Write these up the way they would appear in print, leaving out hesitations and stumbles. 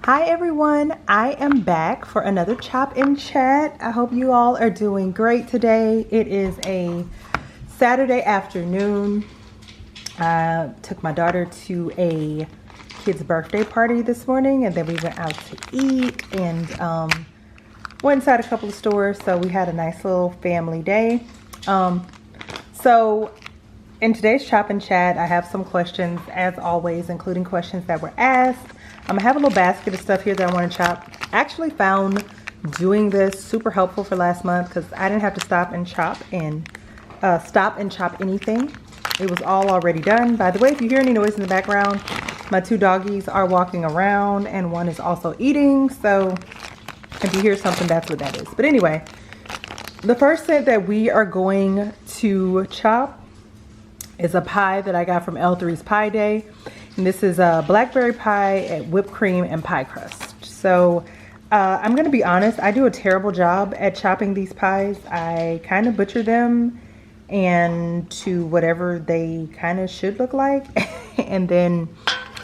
Hi everyone, I am back for another Chop and Chat. I hope you all are doing great today. It is a Saturday afternoon. I took my daughter to a kid's birthday party this morning, and then we went out to eat and went inside a couple of stores. So we had a nice little family day. So in today's Chop and Chat, I have some questions as always, including questions that were asked. I have a little basket of stuff here that I want to chop. I actually found doing this super helpful for last month because I didn't have to stop and chop anything. It was all already done. By the way, if you hear any noise in the background, my two doggies are walking around and one is also eating. So if you hear something, that's what that is. But anyway, the first set that we are going to chop is a pie that I got from L3's Pie Day. And this is a blackberry pie, whipped cream, and pie crust. So I'm going to be honest, I do a terrible job at chopping these pies. I kind of butcher them and to whatever they kind of should look like. And then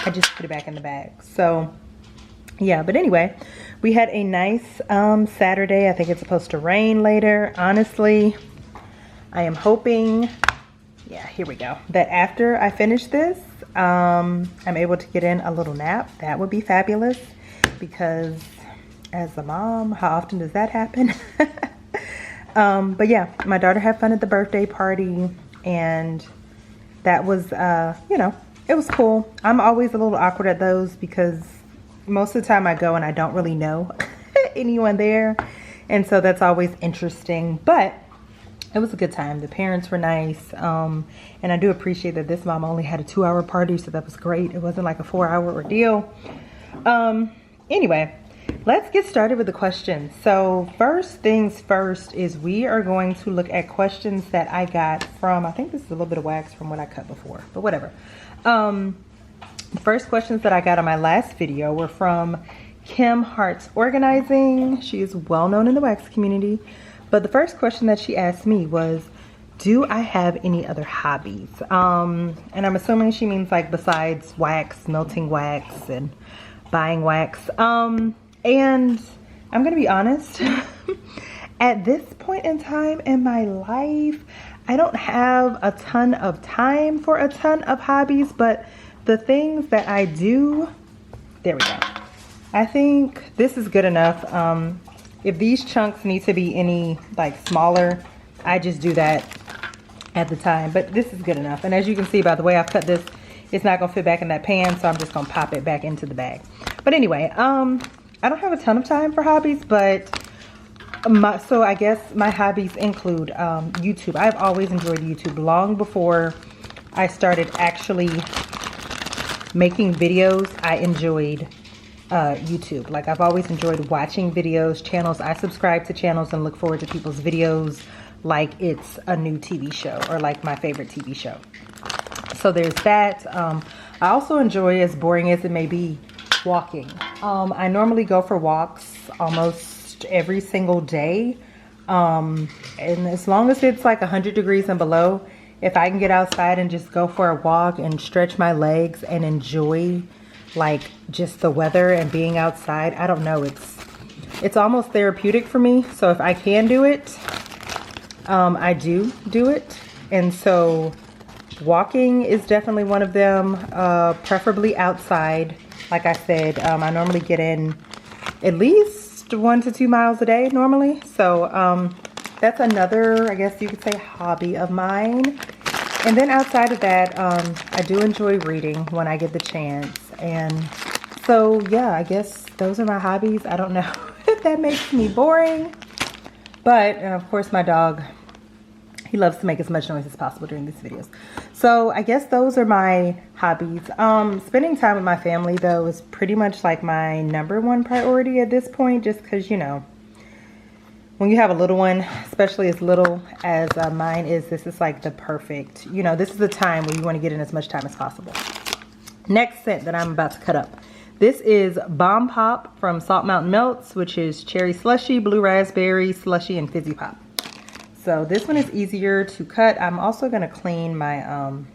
I just put it back in the bag. So yeah, but anyway, we had a nice Saturday. I think it's supposed to rain later. Honestly, I am hoping, yeah, here we go, that after I finish this, I'm able to get in a little nap. That would be fabulous because as a mom, how often does that happen? But yeah, my daughter had fun at the birthday party, and that was, you know, it was cool. I'm always a little awkward at those because most of the time I go and I don't really know anyone there. And so that's always interesting, but it was a good time. The parents were nice. And I do appreciate that this mom only had a 2-hour party, so that was great. It wasn't like a 4-hour ordeal. Anyway, let's get started with the questions. So first things first is we are going to look at questions that I got from, I think this is a little bit of wax from what I cut before, but whatever. The first questions that I got on my last video were from Kim Hart's Organizing. She is well known in the wax community. But the first question that she asked me was, do I have any other hobbies? And I'm assuming she means like besides wax, melting wax and buying wax. And I'm gonna be honest, at this point in time in my life, I don't have a ton of time for a ton of hobbies, but the things that I do, there we go. I think this is good enough. If these chunks need to be any like smaller, I just do that at the time, but this is good enough. And as you can see by the way I've cut this, it's not gonna fit back in that pan, so I'm just gonna pop it back into the bag. But anyway, I don't have a ton of time for hobbies, but so I guess my hobbies include YouTube. I've always enjoyed YouTube long before I started actually making videos. I enjoyed YouTube. Like I've always enjoyed watching videos, channels. I subscribe to channels and look forward to people's videos like it's a new TV show or like my favorite TV show. So there's that. I also enjoy, as boring as it may be, walking. I normally go for walks almost every single day. And as long as it's like 100 degrees and below, if I can get outside and just go for a walk and stretch my legs and enjoy like just the weather and being outside, I don't know, it's almost therapeutic for me. So if I can do it, I do it. And so walking is definitely one of them, preferably outside. Like I said, I normally get in at least 1 to 2 miles a day normally. So that's another, I guess you could say, hobby of mine. And then outside of that, I do enjoy reading when I get the chance. And so, yeah, I guess those are my hobbies. I don't know if that makes me boring. But, and of course, my dog, he loves to make as much noise as possible during these videos. So, I guess those are my hobbies. Spending time with my family, though, is pretty much like my #1 priority at this point. Just because, you know, when you have a little one, especially as little as mine is, this is like the perfect, you know, this is the time where you want to get in as much time as possible. Next scent that I'm about to cut up. This is Bomb Pop from Salt Mountain Melts, which is cherry slushy, blue raspberry slushy, and fizzy pop. So this one is easier to cut. I'm also going to clean my, I'm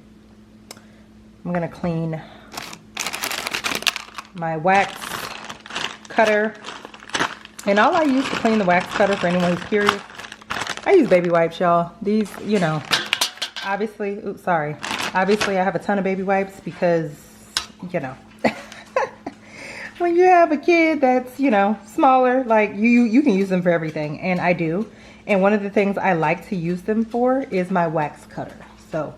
going to clean my wax cutter. And all I use to clean the wax cutter, for anyone who's curious, I use baby wipes, y'all. These, you know, obviously, oops, sorry. Obviously, I have a ton of baby wipes because, you know, when you have a kid that's, you know, smaller, like you can use them for everything, and I do. And one of the things I like to use them for is my wax cutter. So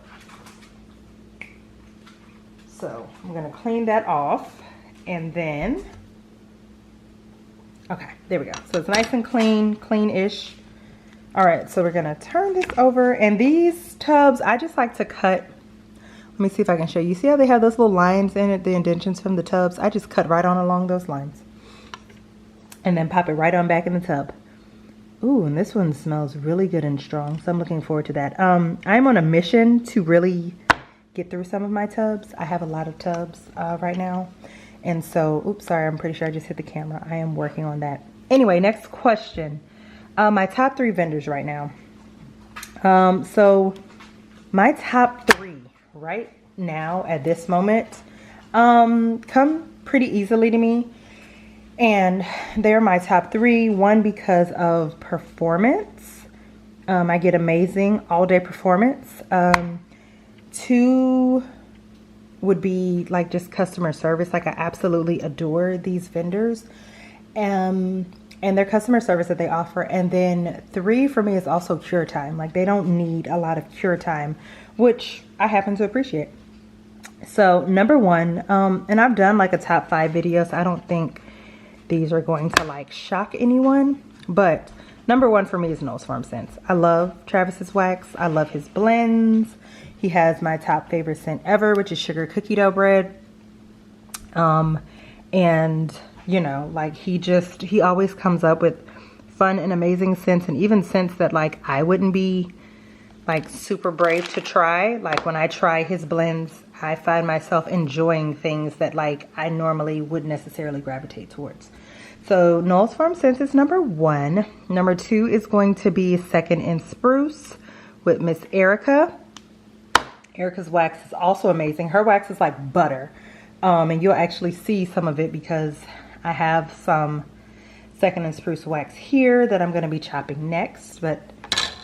I'm gonna clean that off, and then, okay, there we go. So it's nice and clean-ish. All right, so we're gonna turn this over, and these tubs, I just like to cut. Let me see if I can show you. See how they have those little lines in it, the indentions from the tubs? I just cut right on along those lines. And then pop it right on back in the tub. Ooh, and this one smells really good and strong, so I'm looking forward to that. I'm on a mission to really get through some of my tubs. I have a lot of tubs right now. And so, oops, sorry, I'm pretty sure I just hit the camera. I am working on that. Anyway, next question. My top 3 vendors right now. So my top 3 right now at this moment come pretty easily to me. And they're my top 3. One, because of performance. I get amazing all-day performance. 2 would be like just customer service. Like I absolutely adore these vendors and their customer service that they offer. And then 3 for me is also cure time. Like they don't need a lot of cure time, which I happen to appreciate. So number 1, and I've done like a top 5 video, so I don't think these are going to like shock anyone, but number 1 for me is Knowles Farm Scents. I love Travis's wax. I love his blends. He has my top favorite scent ever, which is sugar cookie dough bread. And you know, like he always comes up with fun and amazing scents, and even scents that like I wouldn't be like super brave to try. Like when I try his blends, I find myself enjoying things that like I normally wouldn't necessarily gravitate towards. So Knowles Farm Scents is number 1. Number 2 is going to be Second and Spruce with Miss Erica. Erica's wax is also amazing. Her wax is like butter. And you'll actually see some of it because I have some Second and Spruce wax here that I'm going to be chopping next. But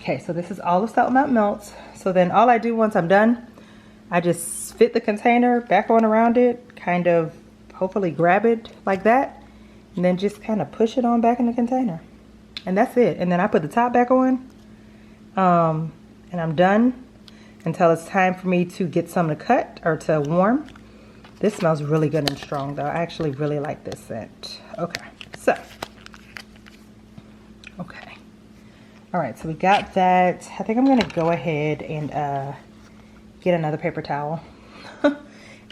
okay, so this is all of Salt Melt Melts. So then all I do once I'm done, I just fit the container back on around it, kind of hopefully grab it like that, and then just kind of push it on back in the container. And that's it. And then I put the top back on, and I'm done until it's time for me to get some to cut or to warm. This smells really good and strong though. I actually really like this scent. Okay, so, okay. All right, so we got that. I think I'm gonna go ahead and get another paper towel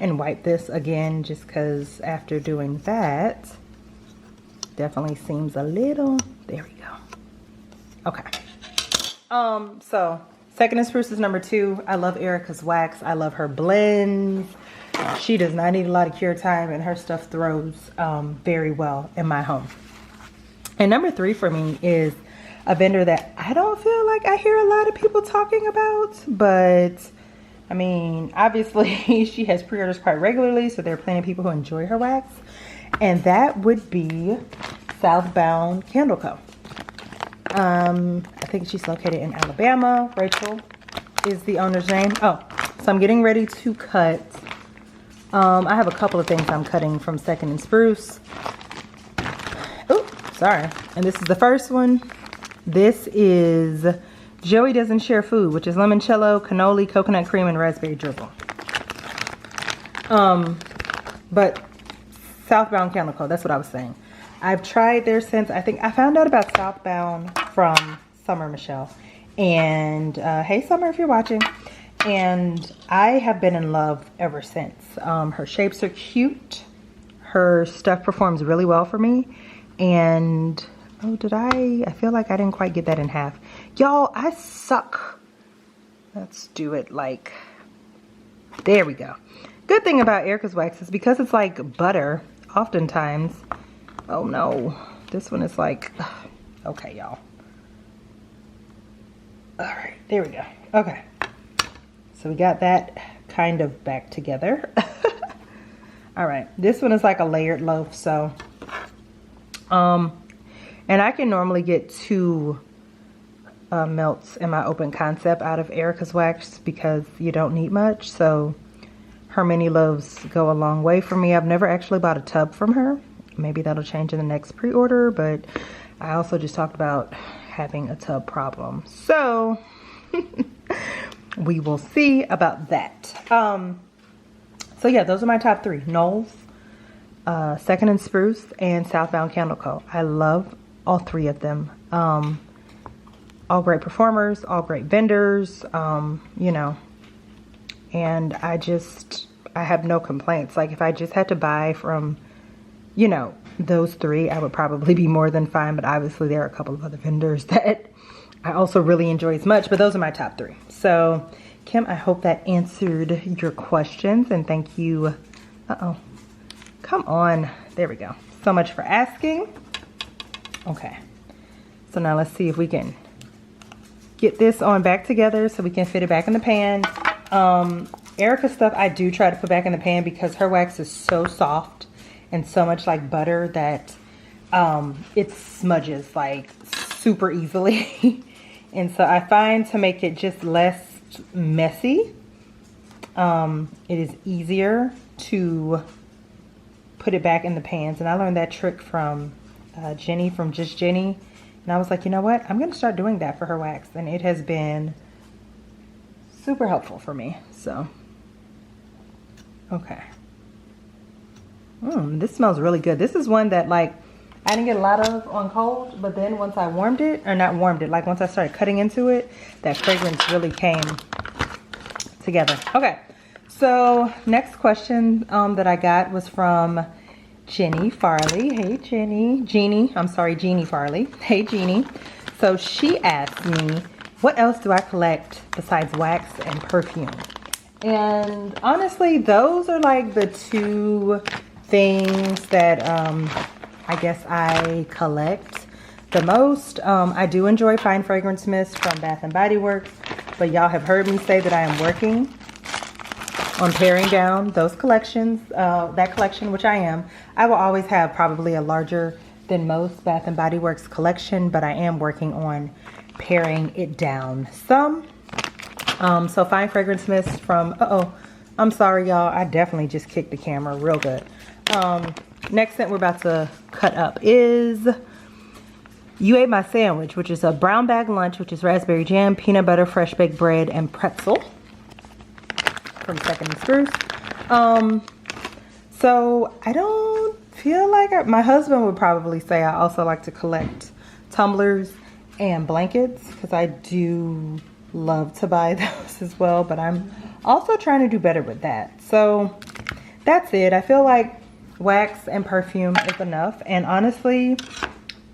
and wipe this again, just because after doing that, definitely seems a little, there we go. Okay. So Second and Spruce is number 2. I love Erica's wax. I love her blends. She does not need a lot of cure time, and her stuff throws very well in my home. And number 3 for me is a vendor that I don't feel like I hear a lot of people talking about, but I mean, obviously she has pre-orders quite regularly, so there are plenty of people who enjoy her wax, and that would be Southbound Candle Co. I think she's located in Alabama. Rachel is the owner's name. Oh, so I'm getting ready to cut. I have a couple of things I'm cutting from Second and Spruce. Oh, sorry. And this is the first one. This is Joey Doesn't Share Food, which is limoncello, cannoli, coconut cream, and raspberry drizzle. But Southbound Candle Co., that's what I was saying. I've tried their scents. I think I found out about Southbound from Summer Michelle. And hey, Summer, if you're watching. And I have been in love ever since. Her shapes are cute. Her stuff performs really well for me. And, oh, I feel like I didn't quite get that in half. Y'all, I suck. Let's do it like, there we go. Good thing about Erica's wax is because it's like butter, oftentimes, oh no, this one is like, okay, y'all. All right, there we go. Okay. So we got that kind of back together. All right, this one is like a layered loaf, so And I can normally get 2 melts in my open concept out of Erica's wax because you don't need much. So her mini loaves go a long way for me. I've never actually bought a tub from her. Maybe that'll change in the next pre-order, but I also just talked about having a tub problem. So we will see about that. So yeah, those are my top 3. Knowles, Second and Spruce, and Southbound Candle Co. I love all 3 of them. All great performers, all great vendors, you know, and I have no complaints. Like if I just had to buy from, you know, those 3, I would probably be more than fine, but obviously there are a couple of other vendors that I also really enjoy as much, but those are my top 3. So Kim, I hope that answered your questions, and thank you. Come on, there we go. So much for asking. Okay, so now let's see if we can get this on back together so we can fit it back in the pan. Erica's stuff I do try to put back in the pan because her wax is so soft and so much like butter that it smudges like super easily. And so I find to make it just less messy, it is easier to put it back in the pans. And I learned that trick from Jenny from Just Jenny. And I was like, you know what? I'm going to start doing that for her wax. And it has been super helpful for me. So, okay. This smells really good. This is one that like I didn't get a lot of on cold, but then once I warmed it, or not warmed it, like once I started cutting into it, that fragrance really came together. Okay. So next question that I got was from Jenny Farley. Hey, Jenny. Jeannie Farley. Hey, Jeannie. So she asked me, what else do I collect besides wax and perfume? And honestly, those are like the 2 things that I guess I collect the most. I do enjoy fine fragrance mist from Bath & Body Works, but y'all have heard me say that I am working on paring down those collections, that collection, which I am. I will always have probably a larger than most Bath & Body Works collection, but I am working on paring it down some. So fine fragrance mist from, I'm sorry y'all, I definitely just kicked the camera real good. Next scent we're about to cut up is You Ate My Sandwich, which is a brown bag lunch, which is raspberry jam, peanut butter, fresh baked bread, and pretzel. From Second and Spruce. So I don't feel like my husband would probably say I also like to collect tumblers and blankets because I do love to buy those as well, but I'm also trying to do better with that. So that's it. I feel like wax and perfume is enough, and honestly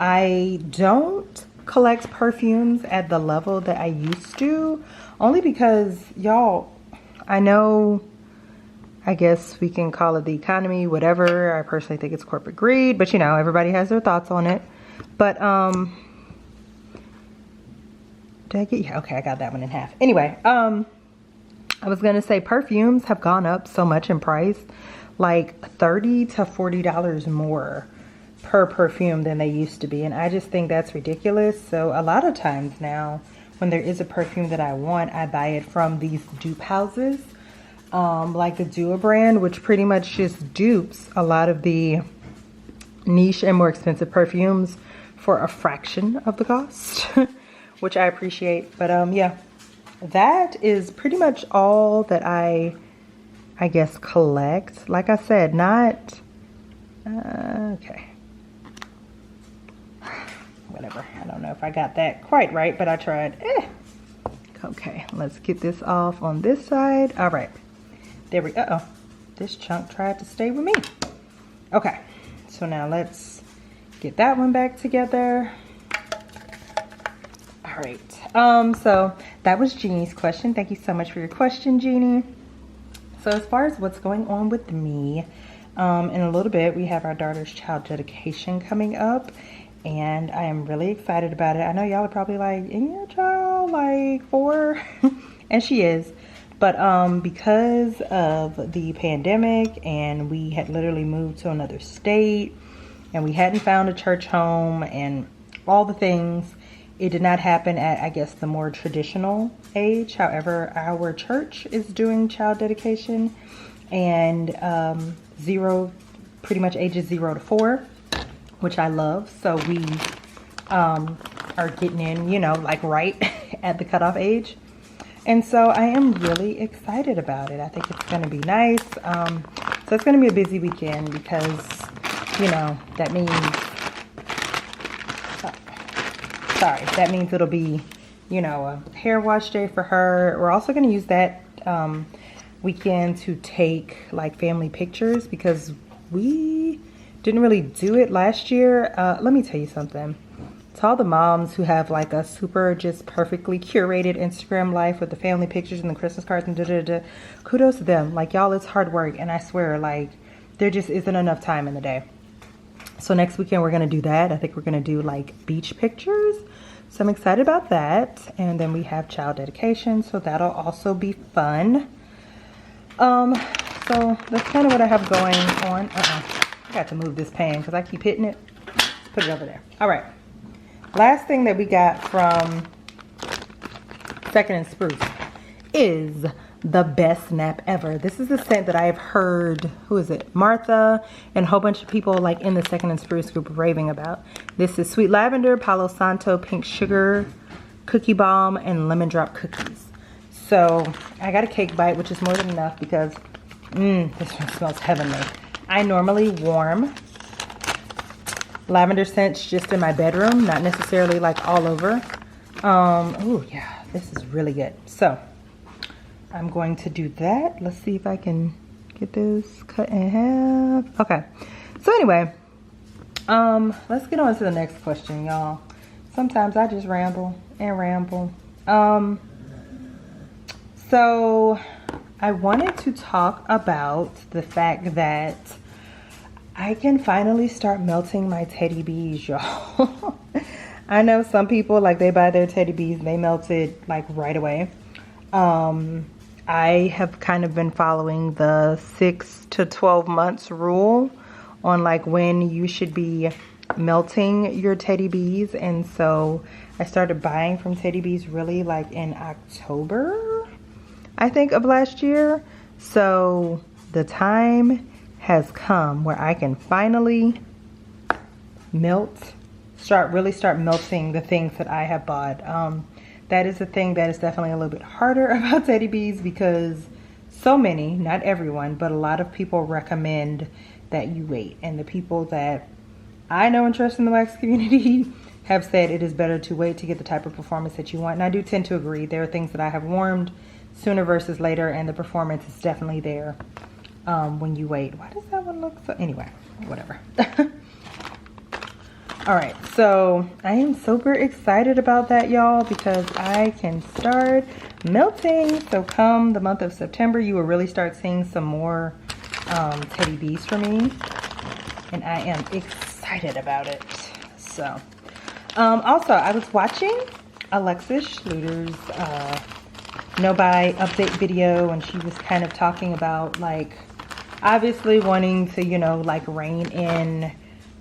I don't collect perfumes at the level that I used to, only because y'all, I know, I guess we can call it the economy, whatever. I personally think it's corporate greed, but you know, everybody has their thoughts on it. But, did I get, yeah, okay, I got that one in half. Anyway, I was gonna say perfumes have gone up so much in price, like $30 to $40 more per perfume than they used to be. And I just think that's ridiculous. So a lot of times now, when there is a perfume that I want, I buy it from these dupe houses, like the Dua brand, which pretty much just dupes a lot of the niche and more expensive perfumes for a fraction of the cost, which I appreciate. But yeah, that is pretty much all that I guess collect. Like I said, not, okay. Whatever. I don't know if I got that quite right, but I tried. Okay, let's get this off on this side. All right. There we go. This chunk tried to stay with me. Okay. So now let's get that one back together. All right. So that was Jeannie's question. Thank you so much for your question, Jeannie. So as far as what's going on with me, in a little bit, we have our daughter's child dedication coming up. And I am really excited about it. I know y'all are probably like, isn't your child like 4? And she is. But because of the pandemic and we had literally moved to another state, and we hadn't found a church home and all the things. It did not happen at, I guess, the more traditional age. However, our church is doing child dedication, and pretty much ages 0 to 4, which I love. So we are getting in, you know, like right at the cutoff age. And so I am really excited about it. I think it's going to be nice. So it's going to be a busy weekend because, you know, that means, that means it'll be, you know, a hair wash day for her. We're also going to use that weekend to take like family pictures because we didn't really do it last year. Let me tell you something. To all the moms who have like a super just perfectly curated Instagram life with the family pictures and the Christmas cards and kudos to them. Like, y'all, it's hard work, and I swear, like, there just isn't enough time in the day. So next weekend we're gonna do that. I think we're gonna do like beach pictures. So I'm excited about that. And then we have child dedication, so that'll also be fun. So that's kind of what I have going on. I got to move this pan because I keep hitting it. Let's put it over there. All right. Last thing that we got from Second and Spruce is the best nap ever. This is the scent that I have heard, who is it? Martha and a whole bunch of people like in the Second and Spruce group raving about. This is Sweet Lavender, Palo Santo, Pink Sugar, Cookie Balm, and Lemon Drop Cookies. So I got a cake bite, which is more than enough because this one smells heavenly. I normally warm lavender scents just in my bedroom, not necessarily like all over. Oh yeah, this is really good. So I'm going to do that. Let's see if I can get this cut in half. Okay. So anyway, let's get on to the next question, y'all. Sometimes I just ramble and ramble. So I wanted to talk about the fact that I can finally start melting my teddy bees, y'all. I know some people, like, they buy their teddy bees and they melt it like right away. I have kind of been following the 6 to 12 months rule on like when you should be melting your teddy bees. And so I started buying from Teddy Bees really like in October, I think, of last year. So the time has come where I can finally really start melting the things that I have bought. That is the thing that is definitely a little bit harder about Teddy Bees because so many, not everyone, but a lot of people recommend that you wait. And the people that I know and trust in the wax community have said it is better to wait to get the type of performance that you want. And I do tend to agree. There are things that I have warmed sooner versus later, and the performance is definitely there when you wait. Why does that one look so? Anyway, whatever. All right, so I am super excited about that, y'all, because I can start melting. So come the month of September, you will really start seeing some more Teddy Bees for me, and I am excited about it. So also, I was watching Alexis Schluter's No Buy update video, and she was kind of talking about, like, obviously wanting to, you know, like rein in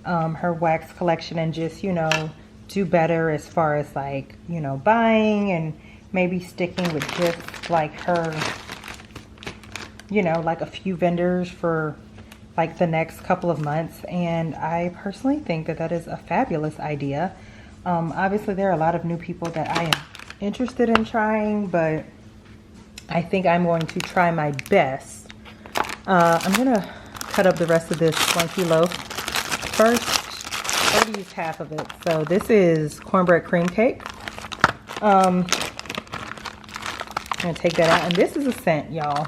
her wax collection and just, you know, do better as far as like, you know, buying and maybe sticking with just like her, you know, like a few vendors for like the next couple of months. And I personally think that that is a fabulous idea. Obviously there are a lot of new people that I am interested in trying, but I think I'm going to try my best. I'm gonna cut up the rest of this 1 kilo first. I'm gonna use half of it. So this is cornbread cream cake. I'm gonna take that out, and this is a scent, y'all.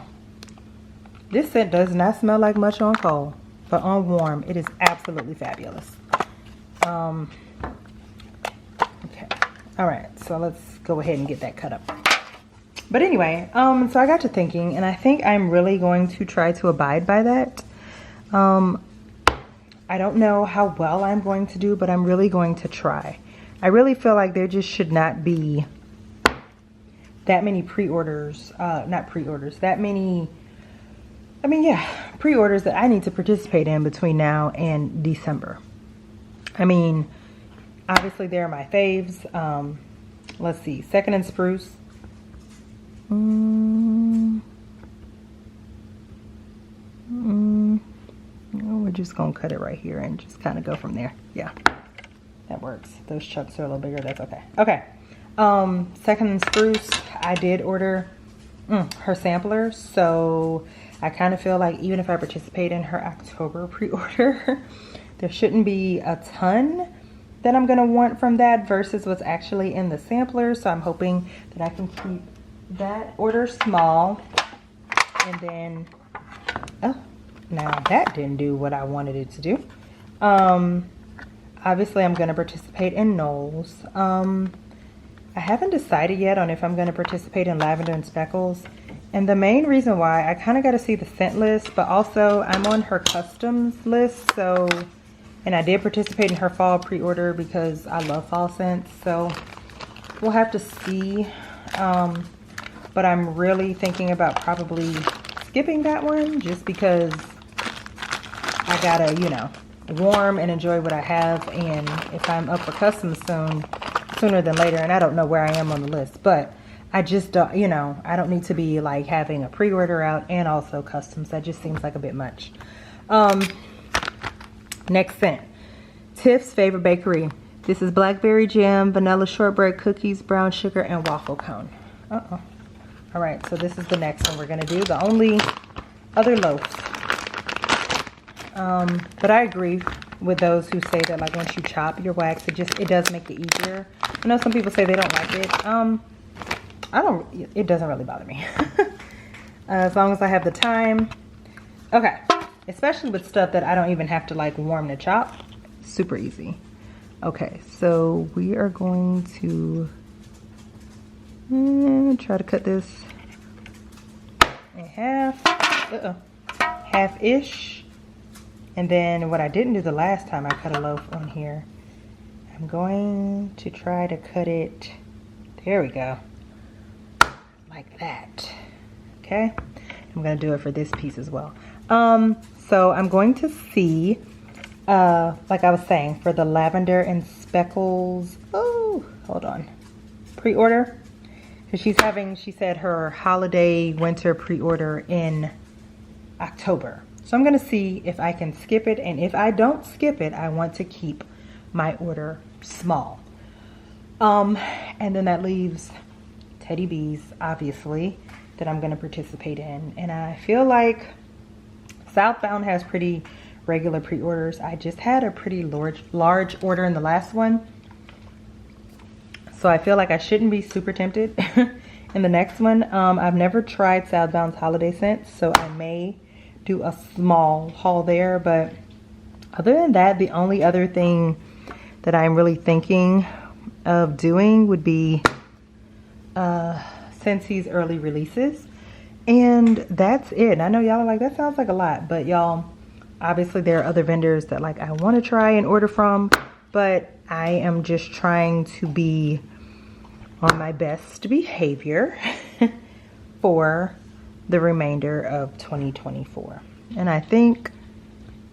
This scent does not smell like much on cold, but on warm, it is absolutely fabulous. Okay, all right, so let's go ahead and get that cut up. But anyway, so I got to thinking, and I think I'm really going to try to abide by that. I don't know how well I'm going to do, but I'm really going to try. I really feel like there just should not be that many pre-orders, that many, pre-orders that I need to participate in between now and December. I mean, obviously they're my faves. Let's see, Second and Spruce. We're just gonna cut it right here and just kind of go from there. Yeah, that works. Those chunks are a little bigger. That's okay. Okay. Second and Spruce, I did order her sampler, so I kind of feel like even if I participate in her October pre-order, there shouldn't be a ton that I'm gonna want from that versus what's actually in the sampler. So I'm hoping that I can keep that order small. And then, oh, now that didn't do what I wanted it to do. Obviously I'm gonna participate in Knowles. I haven't decided yet on if I'm gonna participate in Lavender and Speckles. And the main reason why, I kind of got to see the scent list, but also I'm on her customs list. So, and I did participate in her fall pre-order because I love fall scents. So we'll have to see. But I'm really thinking about probably skipping that one just because I gotta, you know, warm and enjoy what I have. And if I'm up for customs sooner than later, and I don't know where I am on the list, but I just don't, you know, I don't need to be like having a pre-order out and also customs. That just seems like a bit much. Next scent, Tiff's Favorite Bakery. This is blackberry jam, vanilla shortbread cookies, brown sugar, and waffle cone. All right, so this is the next one we're gonna do, the only other loaf. But I agree with those who say that like once you chop your wax, it does make it easier. I know some people say they don't like it. It doesn't really bother me. As long as I have the time. Okay, especially with stuff that I don't even have to like warm to chop. Super easy. Okay, so we are going to try to cut this in half. Half-ish. And then what I didn't do the last time I cut a loaf on here, I'm going to try to cut it, there we go, like that. Okay, I'm gonna do it for this piece as well. So I'm going to see, like I was saying, for the Lavender and Speckles, oh, hold on, pre-order. Because she said her holiday winter pre-order in October. So I'm gonna see if I can skip it, and if I don't skip it, I want to keep my order small. And then that leaves Teddy Bees, obviously, that I'm gonna participate in. And I feel like Southbound has pretty regular pre-orders. I just had a pretty large order in the last one. So I feel like I shouldn't be super tempted in the next one. I've never tried Southbound's holiday scents, so I may do a small haul there. But other than that, the only other thing that I'm really thinking of doing would be Scentsy's early releases. And that's it. And I know y'all are like, that sounds like a lot, but y'all, obviously there are other vendors that like I want to try and order from, but I am just trying to be on my best behavior for the remainder of 2024. And I think,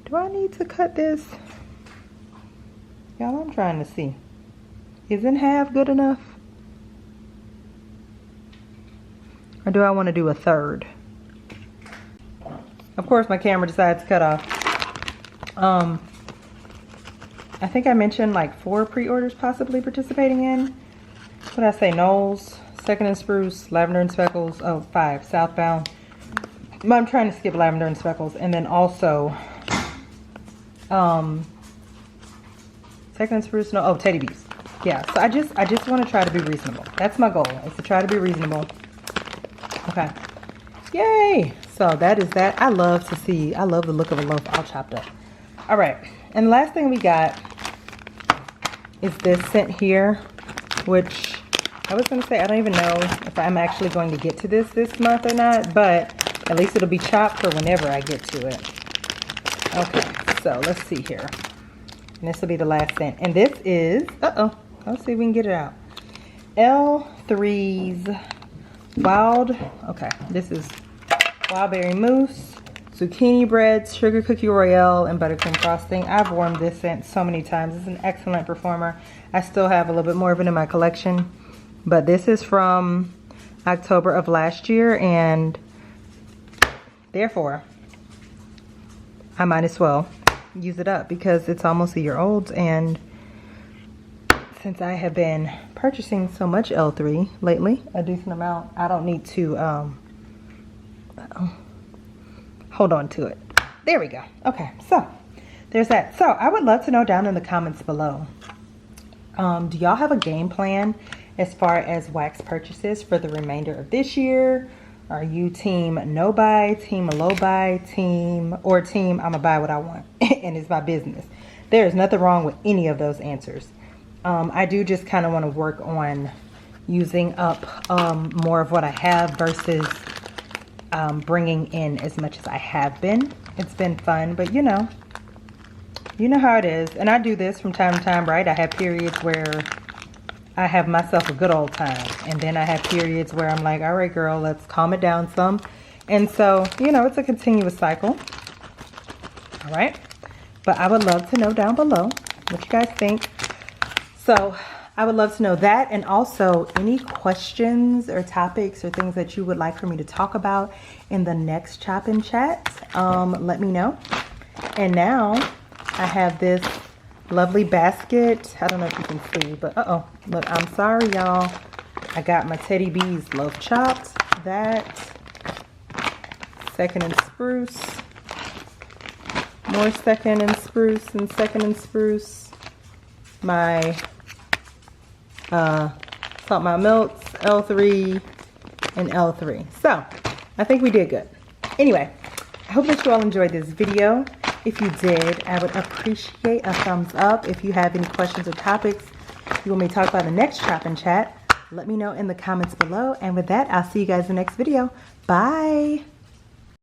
do I need to cut this? Y'all, I'm trying to see. Isn't half good enough? Or do I want to do a third? Of course, my camera decides to cut off. I think I mentioned like 4 pre-orders possibly participating in. What did I say? Knowles, Second and Spruce, Lavender and Speckles. Oh, 5. Southbound. But I'm trying to skip Lavender and Speckles. And then also, Second and Spruce. No, oh, Teddy Bees. Yeah. So I just want to try to be reasonable. That's my goal. Is to try to be reasonable. Okay. Yay. So that is that. I love the look of a loaf all chopped up. All right. And the last thing we got is this scent here, which I was going to say, I don't even know if I'm actually going to get to this month or not, but at least it'll be chopped for whenever I get to it. Okay, so let's see here. And this will be the last scent. And this is, let's see if we can get it out. L3's Wild, okay, this is Wildberry Mousse, zucchini breads, sugar cookie royale, and buttercream frosting. I've worn this scent so many times. It's an excellent performer. I still have a little bit more of it in my collection, but this is from October of last year, and therefore I might as well use it up because it's almost a year old. And since I have been purchasing so much L3 lately, a decent amount, I don't need to hold on to it. There we go. Okay, so there's that. So I would love to know down in the comments below, do y'all have a game plan as far as wax purchases for the remainder of this year? Are you team no buy, team low buy, team I'ma buy what I want and it's my business? There is nothing wrong with any of those answers. I do just kind of want to work on using up more of what I have versus bringing in as much as I have been. It's been fun, but you know how it is. And I do this from time to time, right? I have periods where I have myself a good old time, and then I have periods where I'm like, all right, girl, let's calm it down some. And so, you know, it's a continuous cycle. All right, but I would love to know down below what you guys think. So I would love to know that, and also any questions or topics or things that you would like for me to talk about in the next Chop and Chat. Let me know. And now I have this lovely basket. I don't know if you can see, but look, I'm sorry y'all. I got my Teddy B's loaf chopped. That second and spruce. More second and spruce and second and spruce. My salt my melts, L3 and L3. So I think we did good. Anyway, I hope that you all enjoyed this video. If you did, I would appreciate a thumbs up. If you have any questions or topics you want me to talk about in the next Chop and Chat, let me know in the comments below. And with that, I'll see you guys in the next video. Bye.